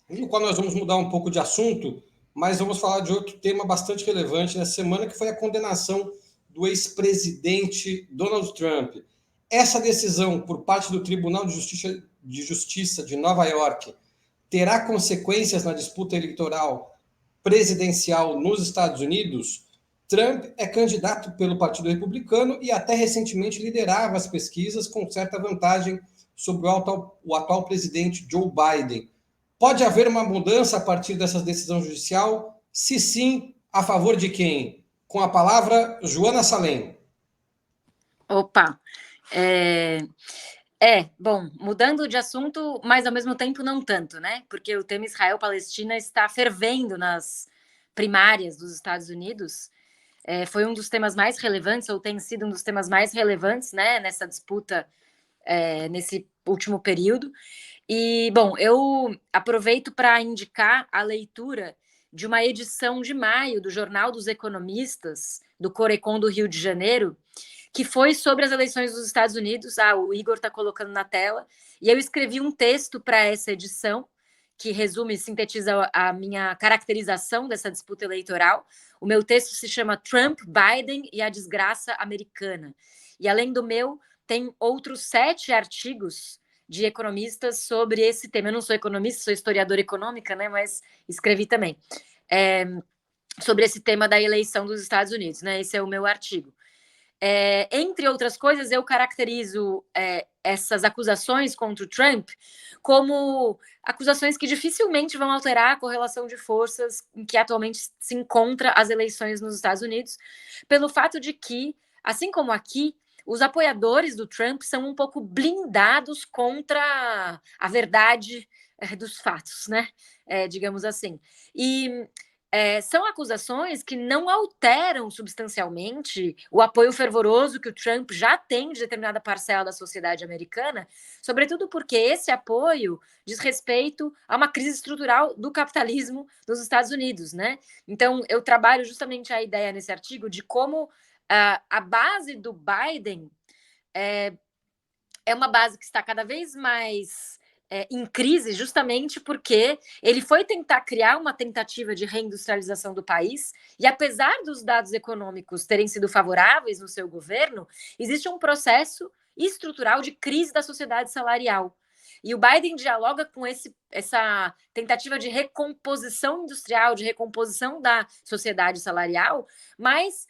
no qual nós vamos mudar um pouco de assunto, mas vamos falar de outro tema bastante relevante nessa semana, que foi a condenação do ex-presidente Donald Trump. Essa decisão por parte do Tribunal de Justiça de Nova York terá consequências na disputa eleitoral presidencial nos Estados Unidos? Trump é candidato pelo Partido Republicano e até recentemente liderava as pesquisas com certa vantagem sobre o atual presidente Joe Biden. Pode haver uma mudança a partir dessa decisão judicial? Se sim, a favor de quem? Com a palavra, Joana Salem. Opa, bom, mudando de assunto, mas ao mesmo tempo não tanto, né? Porque o tema Israel-Palestina está fervendo nas primárias dos Estados Unidos. Foi um dos temas mais relevantes, ou tem sido um dos temas mais relevantes, né, nessa disputa, nesse último período. E, bom, eu aproveito para indicar a leitura de uma edição de maio do Jornal dos Economistas, do Corecon do Rio de Janeiro, que foi sobre as eleições dos Estados Unidos. O Igor está colocando na tela. E eu escrevi um texto para essa edição, que resume e sintetiza a minha caracterização dessa disputa eleitoral. O meu texto se chama Trump, Biden e a Desgraça Americana. E além do meu, tem outros 7 artigos de economistas sobre esse tema. Eu não sou economista, sou historiadora econômica, né? Mas escrevi também sobre esse tema da eleição dos Estados Unidos, né? Esse é o meu artigo. Entre outras coisas, eu caracterizo essas acusações contra o Trump como acusações que dificilmente vão alterar a correlação de forças em que atualmente se encontra as eleições nos Estados Unidos, pelo fato de que, assim como aqui, os apoiadores do Trump são um pouco blindados contra a verdade dos fatos, né? Digamos assim. E são acusações que não alteram substancialmente o apoio fervoroso que o Trump já tem de determinada parcela da sociedade americana, sobretudo porque esse apoio diz respeito a uma crise estrutural do capitalismo nos Estados Unidos, né? Então, eu trabalho justamente a ideia nesse artigo de como a base do Biden é uma base que está cada vez mais em crise, justamente porque ele foi tentar criar uma tentativa de reindustrialização do país, e apesar dos dados econômicos terem sido favoráveis no seu governo, existe um processo estrutural de crise da sociedade salarial. E o Biden dialoga com essa tentativa de recomposição industrial, de recomposição da sociedade salarial, mas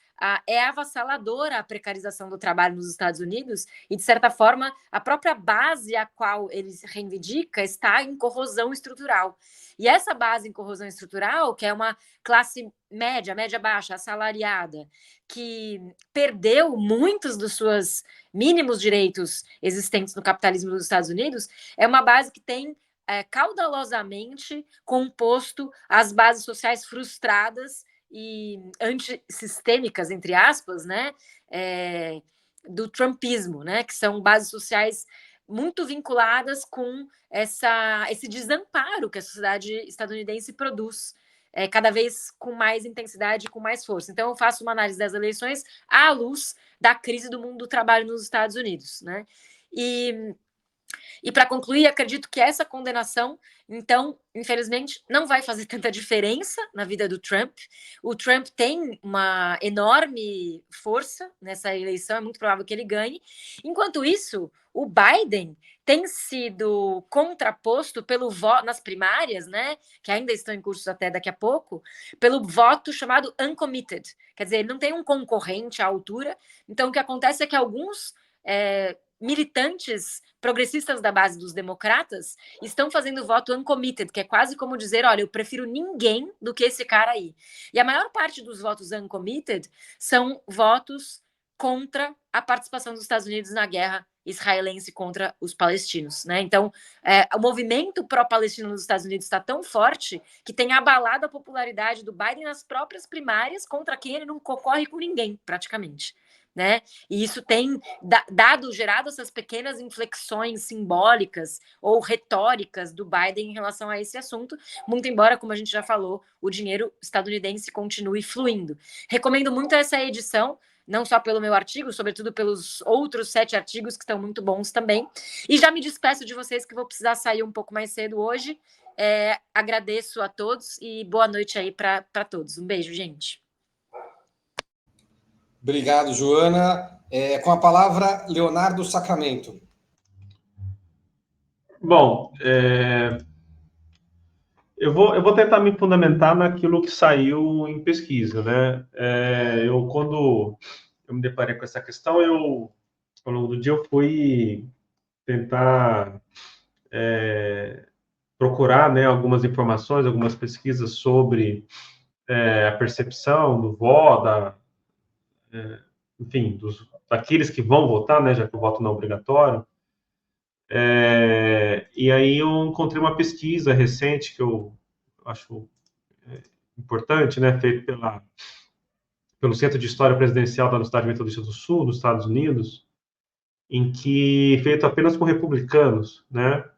é avassaladora a precarização do trabalho nos Estados Unidos e, de certa forma, a própria base a qual ele reivindica está em corrosão estrutural. E essa base em corrosão estrutural, que é uma classe média, média-baixa, assalariada, que perdeu muitos dos seus mínimos direitos existentes no capitalismo dos Estados Unidos, é uma base que tem caudalosamente composto as bases sociais frustradas e antissistêmicas, entre aspas, né, do trumpismo, né, que são bases sociais muito vinculadas com esse desamparo que a sociedade estadunidense produz, cada vez com mais intensidade e com mais força. Então, eu faço uma análise das eleições à luz da crise do mundo do trabalho nos Estados Unidos, né? E para concluir, acredito que essa condenação, então, infelizmente, não vai fazer tanta diferença na vida do Trump. O Trump tem uma enorme força nessa eleição, é muito provável que ele ganhe. Enquanto isso, o Biden tem sido contraposto pelo voto nas primárias, né, que ainda estão em curso até daqui a pouco, pelo voto chamado uncommitted. Quer dizer, ele não tem um concorrente à altura. Então, o que acontece é que alguns militantes progressistas da base dos democratas estão fazendo voto uncommitted, que é quase como dizer, olha, eu prefiro ninguém do que esse cara aí. E a maior parte dos votos uncommitted são votos contra a participação dos Estados Unidos na guerra israelense contra os palestinos, né? Então, o movimento pró-palestino nos Estados Unidos está tão forte que tem abalado a popularidade do Biden nas próprias primárias, contra quem ele não concorre com ninguém, praticamente. Né? E isso tem gerado essas pequenas inflexões simbólicas ou retóricas do Biden em relação a esse assunto, muito embora, como a gente já falou, o dinheiro estadunidense continue fluindo. Recomendo muito essa edição, não só pelo meu artigo, sobretudo pelos outros 7 artigos que estão muito bons também. E já me despeço de vocês, que vou precisar sair um pouco mais cedo hoje. Agradeço a todos e boa noite aí para todos. Um beijo, gente. Obrigado, Joana. Com a palavra, Leonardo Sacramento. Bom, eu vou tentar me fundamentar naquilo que saiu em pesquisa, né? Quando eu me deparei com essa questão, ao longo do dia, eu fui tentar procurar, né, algumas informações, algumas pesquisas sobre a percepção do voto, enfim, daqueles que vão votar, né, já que o voto não é obrigatório. E aí eu encontrei uma pesquisa recente que eu acho importante, né, feita pelo Centro de História Presidencial da Universidade Metodista do Sul, dos Estados Unidos, em que, feito apenas com republicanos, né,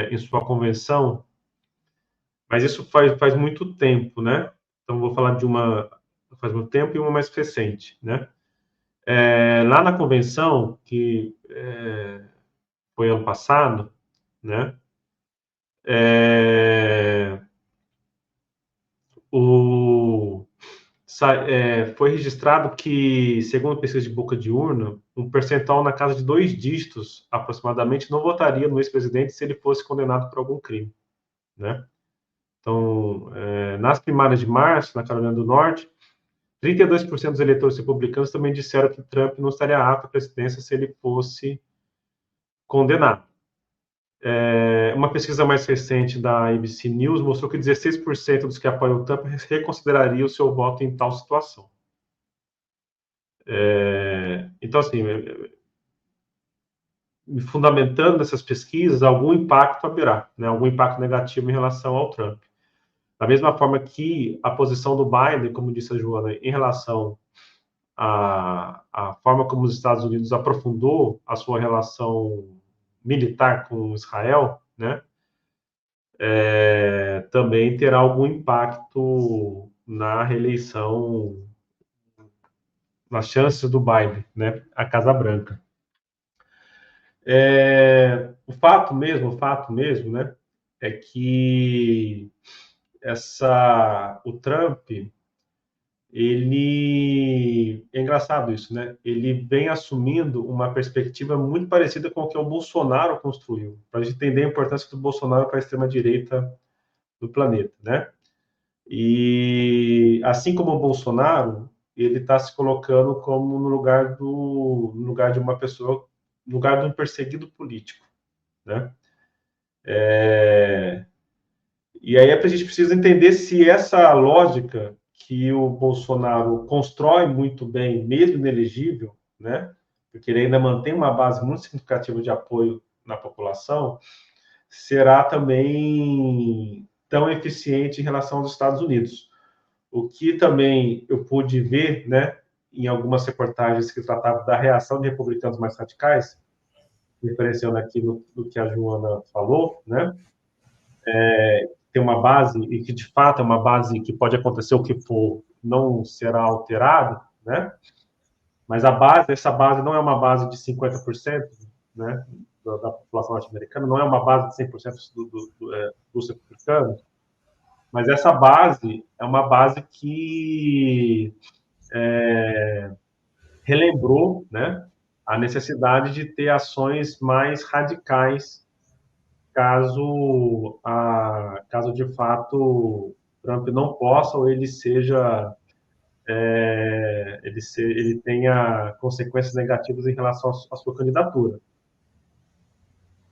em sua convenção, mas isso faz muito tempo, né? Então vou falar de uma faz muito tempo e uma mais recente, né? Lá na convenção, que foi ano passado, né? Foi registrado que, segundo a pesquisa de boca de urna, um percentual na casa de 2 dígitos, aproximadamente, não votaria no ex-presidente se ele fosse condenado por algum crime, né? Então, nas primárias de março, na Carolina do Norte, 32% dos eleitores republicanos também disseram que Trump não estaria apto à presidência se ele fosse condenado. Uma pesquisa mais recente da ABC News mostrou que 16% dos que apoiam o Trump reconsiderariam o seu voto em tal situação. Então, assim, me fundamentando nessas pesquisas, algum impacto haverá, né? Algum impacto negativo em relação ao Trump. Da mesma forma que a posição do Biden, como disse a Joana, em relação à forma como os Estados Unidos aprofundou a sua relação militar com Israel, né? Também terá algum impacto na reeleição, nas chances do Biden, né? A Casa Branca. O fato mesmo, né? É que o Trump, ele é engraçado isso, né? Ele vem assumindo uma perspectiva muito parecida com o que o Bolsonaro construiu, para a gente entender a importância do Bolsonaro para a extrema-direita do planeta, né? E assim como o Bolsonaro, ele está se colocando como no lugar de uma pessoa, no lugar de um perseguido político, né? E aí a gente precisa entender se essa lógica que o Bolsonaro constrói muito bem, mesmo inelegível, né? Porque ele ainda mantém uma base muito significativa de apoio na população, será também tão eficiente em relação aos Estados Unidos. O que também eu pude ver, né, em algumas reportagens que tratavam da reação de republicanos mais radicais, referenciando aqui do que a Joana falou, né, tem uma base, e que de fato é uma base que pode acontecer o que for, não será alterado, né, mas essa base não é uma base de 50%, né, da população norte-americana, não é uma base de 100% dos republicanos, mas essa base é uma base que relembrou, né, a necessidade de ter ações mais radicais caso de fato Trump não possa ou ele seja ele tenha consequências negativas em relação à sua candidatura.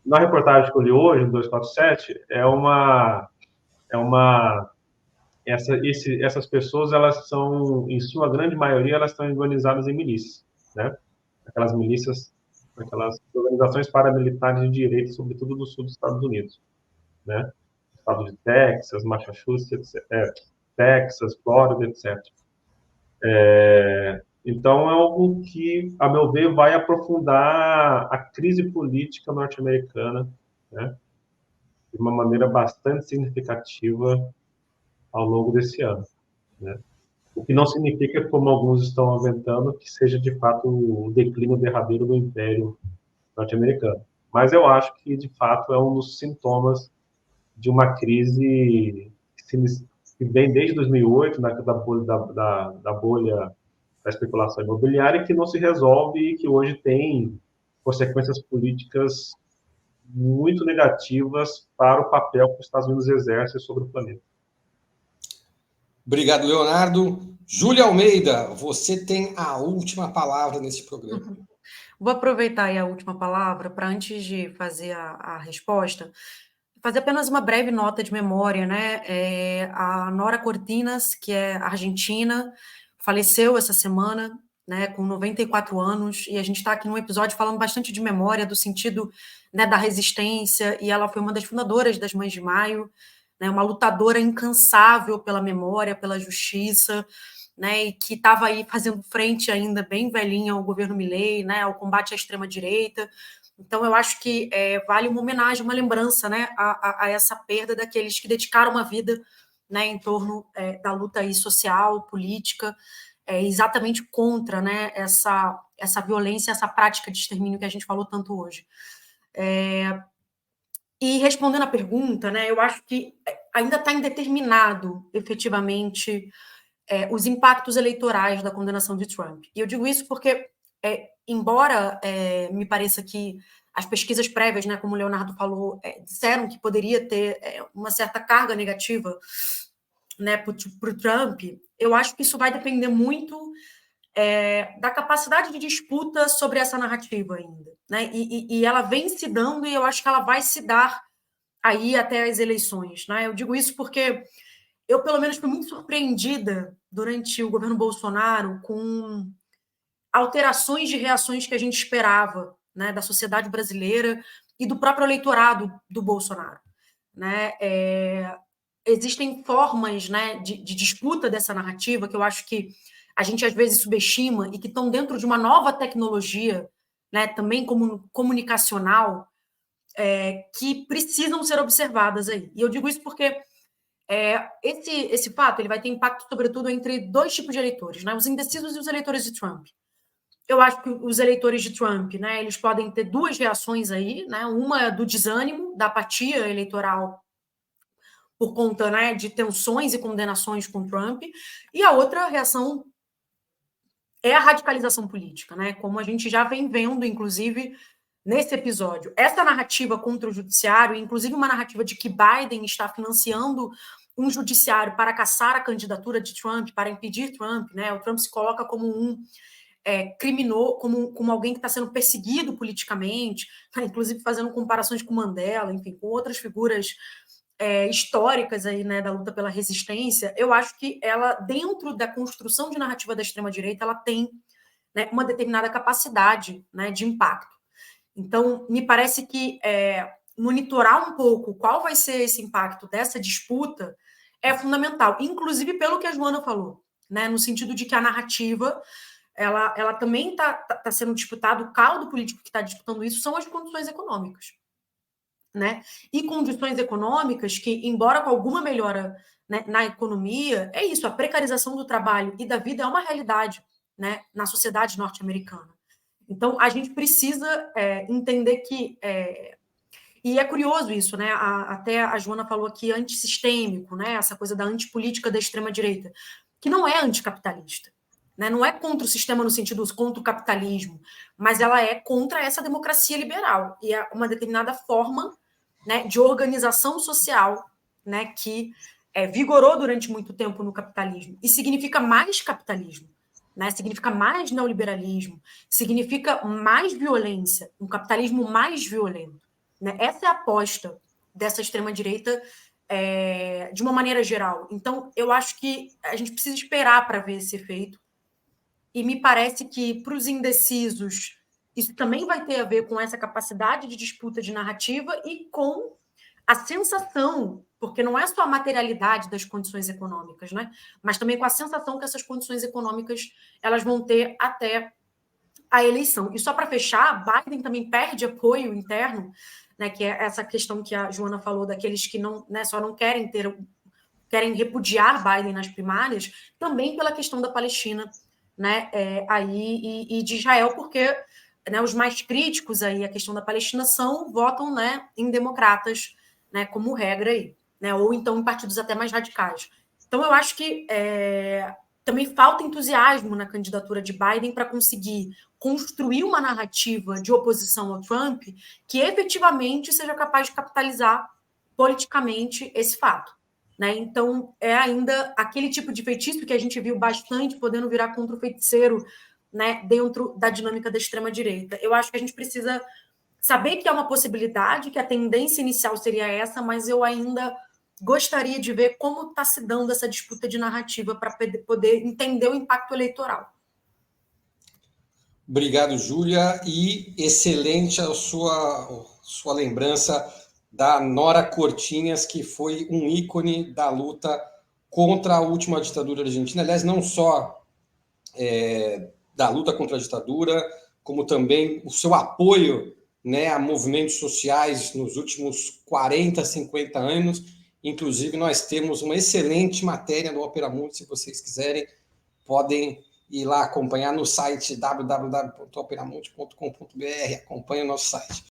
Na reportagem que eu li hoje, no 247, essas pessoas, elas são, em sua grande maioria, elas estão organizadas em milícias, né? Aquelas milícias, aquelas organizações paramilitares de direita, sobretudo do sul dos Estados Unidos, né? Estado de Texas, Massachusetts, Texas, Flórida, etc. Então, é algo que, a meu ver, vai aprofundar a crise política norte-americana, né? De uma maneira bastante significativa ao longo desse ano, né? O que não significa, como alguns estão aventando, que seja de fato o declínio derradeiro do Império norte-americano. Mas eu acho que, de fato, é um dos sintomas de uma crise que vem desde 2008, da bolha da especulação imobiliária, que não se resolve e que hoje tem consequências políticas muito negativas para o papel que os Estados Unidos exercem sobre o planeta. Obrigado, Leonardo. Júlia Almeida, você tem a última palavra nesse programa. Vou aproveitar aí a última palavra para, antes de fazer a resposta, fazer apenas uma breve nota de memória, né? A Nora Cortinas, que é argentina, faleceu essa semana, né, com 94 anos, e a gente está aqui num episódio falando bastante de memória, do sentido, né, da resistência, e ela foi uma das fundadoras das Mães de Maio, né, uma lutadora incansável pela memória, pela justiça, né, e que estava aí fazendo frente ainda bem velhinha ao governo Milei, né, ao combate à extrema-direita. Então, eu acho que vale uma homenagem, uma lembrança, né, a essa perda daqueles que dedicaram uma vida, né, em torno da luta aí social, política, exatamente contra, né, essa violência, essa prática de extermínio que a gente falou tanto hoje. E respondendo à pergunta, né, eu acho que ainda está indeterminado, efetivamente, os impactos eleitorais da condenação de Trump. E eu digo isso porque, embora me pareça que as pesquisas prévias, né, como o Leonardo falou, disseram que poderia ter uma certa carga negativa, né, para o Trump, eu acho que isso vai depender muito da capacidade de disputa sobre essa narrativa ainda, né? E ela vem se dando, e eu acho que ela vai se dar aí até as eleições, né? Eu digo isso porque eu, pelo menos, fui muito surpreendida durante o governo Bolsonaro com alterações de reações que a gente esperava, né, da sociedade brasileira e do próprio eleitorado do Bolsonaro, né? Existem formas, né, de disputa dessa narrativa que eu acho que a gente às vezes subestima e que estão dentro de uma nova tecnologia, né, também comunicacional, que precisam ser observadas aí. E eu digo isso porque esse fato ele vai ter impacto, sobretudo, entre dois tipos de eleitores, né, os indecisos e os eleitores de Trump. Eu acho que os eleitores de Trump, né, eles podem ter duas reações aí, né, uma do desânimo, da apatia eleitoral por conta, né, de tensões e condenações com Trump, e a outra reação é a radicalização política, né, como a gente já vem vendo, inclusive, nesse episódio. Essa narrativa contra o judiciário, inclusive uma narrativa de que Biden está financiando um judiciário para caçar a candidatura de Trump, para impedir Trump, né, o Trump se coloca como um criminoso, como alguém que está sendo perseguido politicamente, né, inclusive fazendo comparações com Mandela, enfim, com outras figuras históricas aí, né, da luta pela resistência. Eu acho que ela, dentro da construção de narrativa da extrema-direita, ela tem, né, uma determinada capacidade, né, de impacto. Então, me parece que monitorar um pouco qual vai ser esse impacto dessa disputa é fundamental, inclusive pelo que a Joana falou, né, no sentido de que a narrativa ela também está sendo disputada, o caldo político que está disputando isso são as condições econômicas, né? E condições econômicas que, embora com alguma melhora, né, na economia, é isso, a precarização do trabalho e da vida é uma realidade, né, na sociedade norte-americana. Então, a gente precisa entender que... E é curioso isso, né? Até a Joana falou aqui antissistêmico, né? Essa coisa da antipolítica da extrema-direita, que não é anticapitalista, né? Não é contra o sistema no sentido contra o capitalismo, mas ela é contra essa democracia liberal e é uma determinada forma, né, de organização social, né, que vigorou durante muito tempo no capitalismo e significa mais capitalismo, né? Significa mais neoliberalismo, significa mais violência, um capitalismo mais violento, né? Essa é a aposta dessa extrema-direita de uma maneira geral. Então, eu acho que a gente precisa esperar para ver esse efeito. E me parece que, para os indecisos, isso também vai ter a ver com essa capacidade de disputa de narrativa e com a sensação, porque não é só a materialidade das condições econômicas, né? Mas também com a sensação que essas condições econômicas elas vão ter até a eleição. E só para fechar, Biden também perde apoio interno, né, que é essa questão que a Joana falou, daqueles que não, né, só não querem repudiar Biden nas primárias, também pela questão da Palestina, né, aí, e de Israel, porque, né, os mais críticos aí à questão da Palestina votam, né, em democratas, né, como regra aí, né, ou então em partidos até mais radicais. Então, eu acho que também falta entusiasmo na candidatura de Biden para conseguir construir uma narrativa de oposição ao Trump que efetivamente seja capaz de capitalizar politicamente esse fato. Né? Então, é ainda aquele tipo de feitiço que a gente viu bastante podendo virar contra o feiticeiro, né, dentro da dinâmica da extrema-direita. Eu acho que a gente precisa saber que é uma possibilidade, que a tendência inicial seria essa, mas eu ainda gostaria de ver como está se dando essa disputa de narrativa para poder entender o impacto eleitoral. Obrigado, Júlia, e excelente a sua lembrança da Nora Cortinhas, que foi um ícone da luta contra a última ditadura argentina. Aliás, não só da luta contra a ditadura, como também o seu apoio, né, a movimentos sociais nos últimos 40, 50 anos. Inclusive, nós temos uma excelente matéria no Opera Mundi, se vocês quiserem, podem ir lá acompanhar no site www.operamundi.com.br, acompanhe o nosso site.